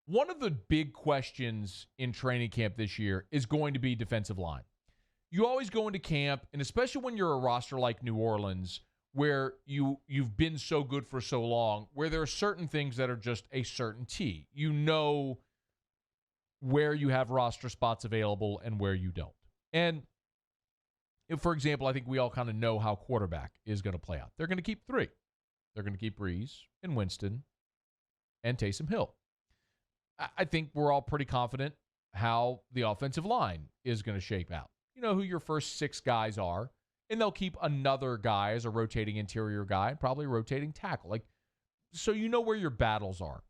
One of the big questions in training camp this year is going to be defensive line. You always go into camp, and especially when you're a roster like New Orleans, where you've been so good for so long, where there are certain things that are just a certainty. You know where you have roster spots available and where you don't. And if, for example, I think we all kind of know how quarterback is going to play out. They're going to keep three. They're going to keep Breeze and Winston and Taysom Hill. I think we're all pretty confident how the offensive line is going to shape out. You know who your first six guys are, and they'll keep another guy as a rotating interior guy, probably a rotating tackle. So you know where your battles are.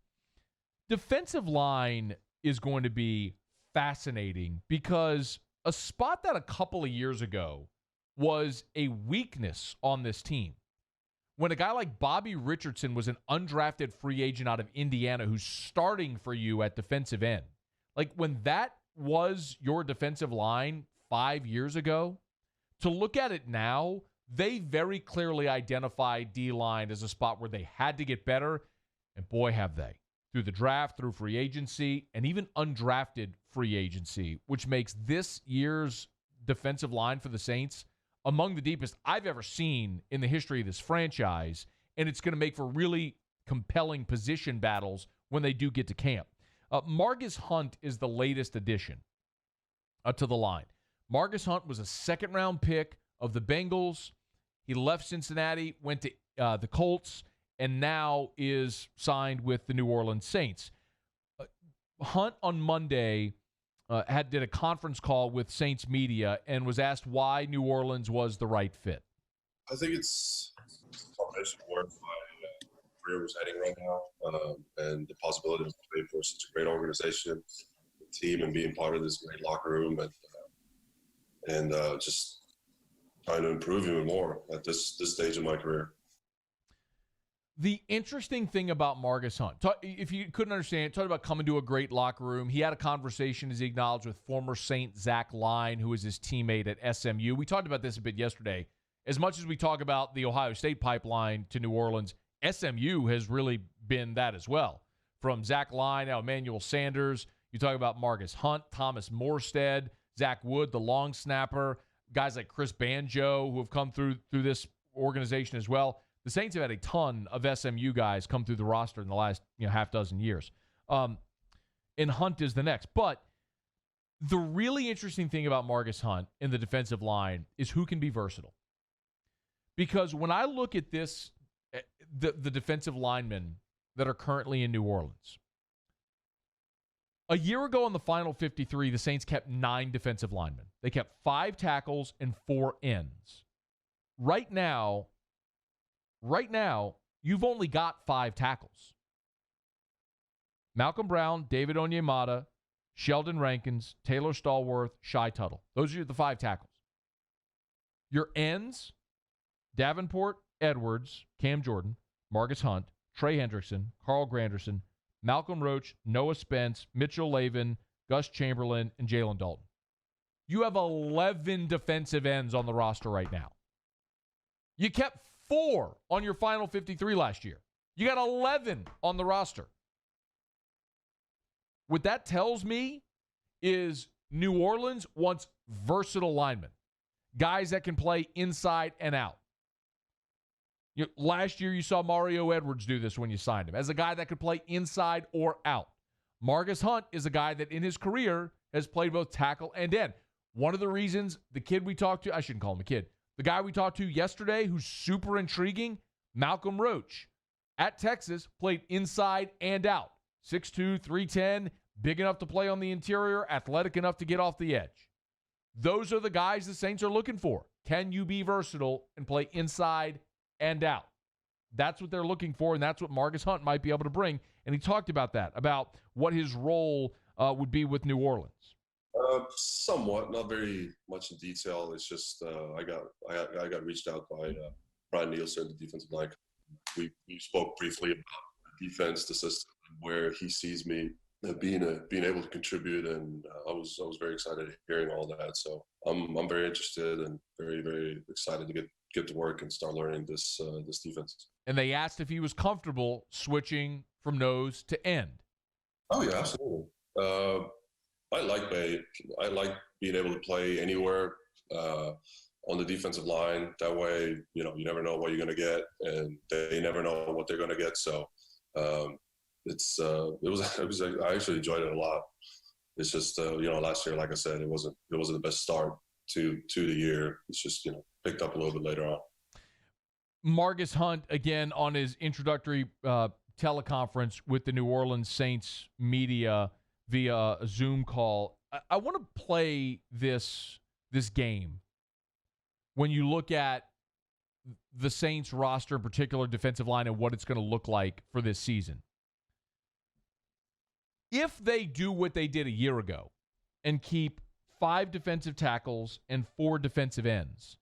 Defensive line is going to be fascinating because a spot that a couple of years ago was a weakness on this team. When a guy like Bobby Richardson was an undrafted free agent out of Indiana who's starting for you at defensive end. When that was your defensive line 5 years ago, to look at it now, they very clearly identified D-line as a spot where they had to get better, and boy, have they. Through the draft, through free agency, and even undrafted free agency, which makes this year's defensive line for the Saints among the deepest I've ever seen in the history of this franchise, and it's going to make for really compelling position battles when they do get to camp. Margus Hunt is the latest addition to the line. Margus Hunt was a second-round pick of the Bengals. He left Cincinnati, went to the Colts, and now is signed with the New Orleans Saints. Hunt on Monday did a conference call with Saints media and was asked why New Orleans was the right fit. I think it's a combination of where my career was heading right now, and the possibility of playing for such a great organization, team, and being part of this great locker room, and just trying to improve even more at this stage of my career. The interesting thing about Margus Hunt, if you couldn't understand, talk about coming to a great locker room. He had a conversation, as he acknowledged, with former Saint Zach Line, who was his teammate at SMU. We talked about this a bit yesterday. As much as we talk about the Ohio State pipeline to New Orleans, SMU has really been that as well. From Zach Line, now Emmanuel Sanders. You talk about Margus Hunt, Thomas Morstead, Zach Wood, the long snapper, guys like Chris Banjo, who have come through this organization as well. The Saints have had a ton of SMU guys come through the roster in the last half dozen years. And Hunt is the next. But the really interesting thing about Margus Hunt in the defensive line is who can be versatile. Because when I look at this, the defensive linemen that are currently in New Orleans, a year ago on the final 53, the Saints kept 9 defensive linemen. They kept 5 tackles and 4 ends. Right now, you've only got 5 tackles. Malcolm Brown, David Onyemata, Sheldon Rankins, Taylor Stallworth, Shai Tuttle. Those are the 5 tackles. Your ends, Davenport, Edwards, Cam Jordan, Margus Hunt, Trey Hendrickson, Carl Granderson, Malcolm Roach, Noah Spence, Mitchell Lavin, Gus Chamberlain, and Jalen Dalton. You have 11 defensive ends on the roster right now. You kept 4 on your final 53 last year. You got 11 on the roster. What that tells me is New Orleans wants versatile linemen, guys that can play inside and out. Last year, you saw Mario Edwards do this when you signed him, as a guy that could play inside or out. Margus Hunt is a guy that in his career has played both tackle and end. One of the reasons the kid we talked to, I shouldn't call him a kid, the guy we talked to yesterday who's super intriguing, Malcolm Roach, at Texas, played inside and out. 6'2", 310, big enough to play on the interior, athletic enough to get off the edge. Those are the guys the Saints are looking for. Can you be versatile and play inside and out? That's what they're looking for, and that's what Margus Hunt might be able to bring. And he talked about that, about what his role would be with New Orleans. Somewhat, not very much in detail. It's just I got reached out by Brian Nielsen, the defensive line. We spoke briefly about the defense, the system, where he sees me being able to contribute, and I was very excited hearing all that. So I'm very interested and very, very excited to get to work and start learning this defense. And they asked if he was comfortable switching from nose to end. Oh yeah, absolutely. I like Bay. I like being able to play anywhere on the defensive line. That way, you know, you never know what you're going to get, and they never know what they're going to get. So um, it was I actually enjoyed it a lot. It's just you know, last year, like I said, it wasn't the best start to the year. It's just, you know, picked up a little bit later on. Margus Hunt, again, on his introductory teleconference with the New Orleans Saints media via a Zoom call. I want to play this game when you look at the Saints roster, in particular defensive line, and what it's going to look like for this season. If they do what they did a year ago and keep 5 defensive tackles and 4 defensive ends,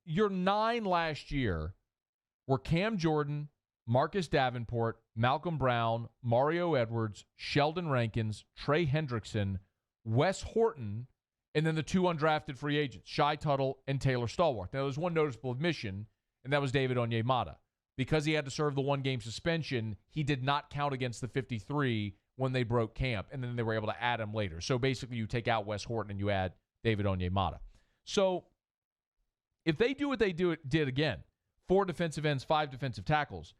your 9 last year were Cam Jordan, Marcus Davenport, Malcolm Brown, Mario Edwards, Sheldon Rankins, Trey Hendrickson, Wes Horton, and then the 2 undrafted free agents, Shai Tuttle and Taylor Stallworth. Now, there was one noticeable omission, and that was David Onyemata. Because he had to serve the 1-game suspension, he did not count against the 53 when they broke camp, and then they were able to add him later. So basically, you take out Wes Horton and you add David Onyemata. So if they do what they did again, 4 defensive ends, 5 defensive tackles,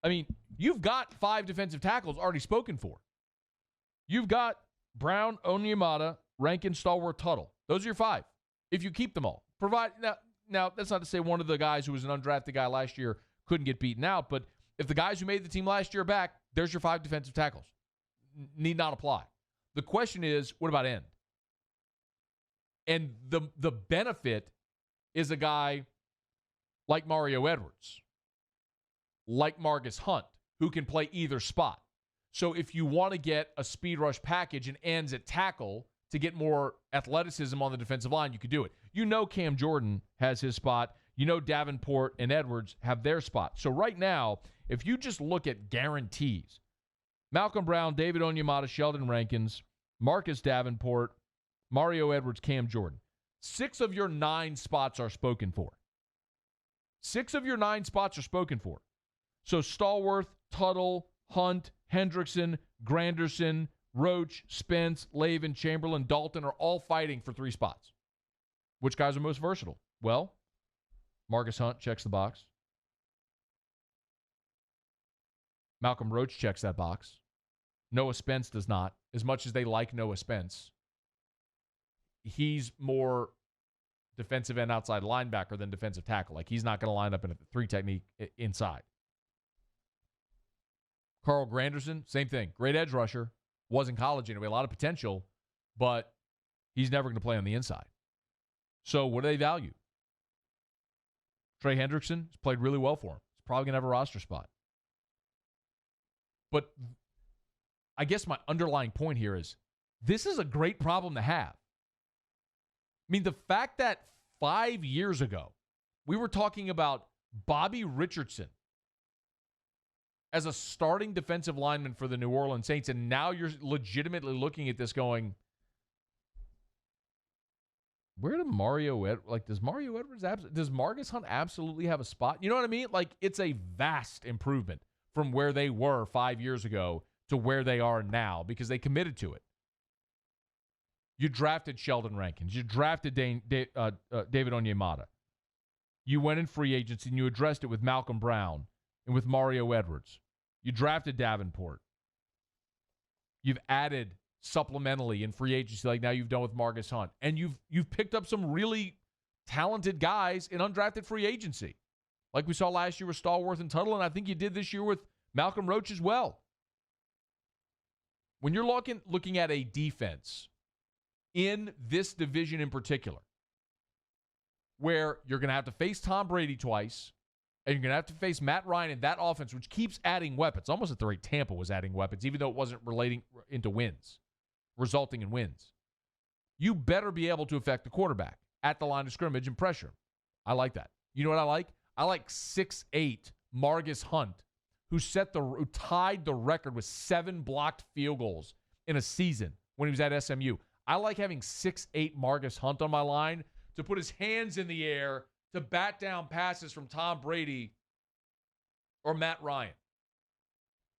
I mean, you've got 5 defensive tackles already spoken for. You've got Brown, Onyemata, Rankin, Stallworth, Tuttle. Those are your 5. If you keep them all. Now, that's not to say one of the guys who was an undrafted guy last year couldn't get beaten out, but if the guys who made the team last year are back, there's your 5 defensive tackles. Need not apply. The question is, what about end? And the benefit is a guy like Mario Edwards, like Margus Hunt, who can play either spot. So if you want to get a speed rush package and ends at tackle to get more athleticism on the defensive line, you could do it. You know Cam Jordan has his spot. You know Davenport and Edwards have their spot. So right now, if you just look at guarantees, Malcolm Brown, David Onyemata, Sheldon Rankins, Marcus Davenport, Mario Edwards, Cam Jordan. 6 of your 9 spots are spoken for. 6 of your 9 spots are spoken for. So Stallworth, Tuttle, Hunt, Hendrickson, Granderson, Roach, Spence, Lavin, Chamberlain, Dalton are all fighting for 3 spots. Which guys are most versatile? Well, Margus Hunt checks the box. Malcolm Roach checks that box. Noah Spence does not. As much as they like Noah Spence, he's more defensive end outside linebacker than defensive tackle. Like, he's not going to line up in a 3 technique inside. Carl Granderson, same thing. Great edge rusher. Was in college anyway. A lot of potential, but he's never going to play on the inside. So what do they value? Trey Hendrickson has played really well for him. He's probably going to have a roster spot. But I guess my underlying point here is this is a great problem to have. I mean, the fact that 5 years ago we were talking about Bobby Richardson as a starting defensive lineman for the New Orleans Saints, and now you're legitimately looking at this going, where did does Mario Edwards, does Margus Hunt absolutely have a spot? You know what I mean? Like, it's a vast improvement from where they were 5 years ago to where they are now because they committed to it. You drafted Sheldon Rankins. You drafted David Onyemata. You went in free agency and you addressed it with Malcolm Brown and with Mario Edwards. You drafted Davenport. You've added supplementally in free agency like now you've done with Margus Hunt. And you've picked up some really talented guys in undrafted free agency. Like we saw last year with Stallworth and Tuttle, and I think you did this year with Malcolm Roach as well. When you're looking at a defense in this division in particular, where you're going to have to face Tom Brady twice, and you're going to have to face Matt Ryan in that offense, which keeps adding weapons. Almost at the rate Tampa was adding weapons, even though it wasn't resulting in wins. You better be able to affect the quarterback at the line of scrimmage and pressure. I like that. You know what I like? I like 6'8" Margus Hunt, who tied the record with 7 blocked field goals in a season when he was at SMU. I like having 6'8" Margus Hunt on my line to put his hands in the air to bat down passes from Tom Brady or Matt Ryan.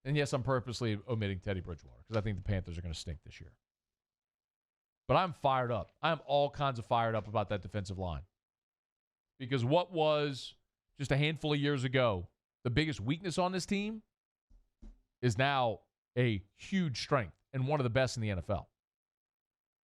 And yes, I'm purposely omitting Teddy Bridgewater because I think the Panthers are going to stink this year. But I'm fired up. I'm all kinds of fired up about that defensive line. Because what was just a handful of years ago the biggest weakness on this team is now a huge strength and one of the best in the NFL.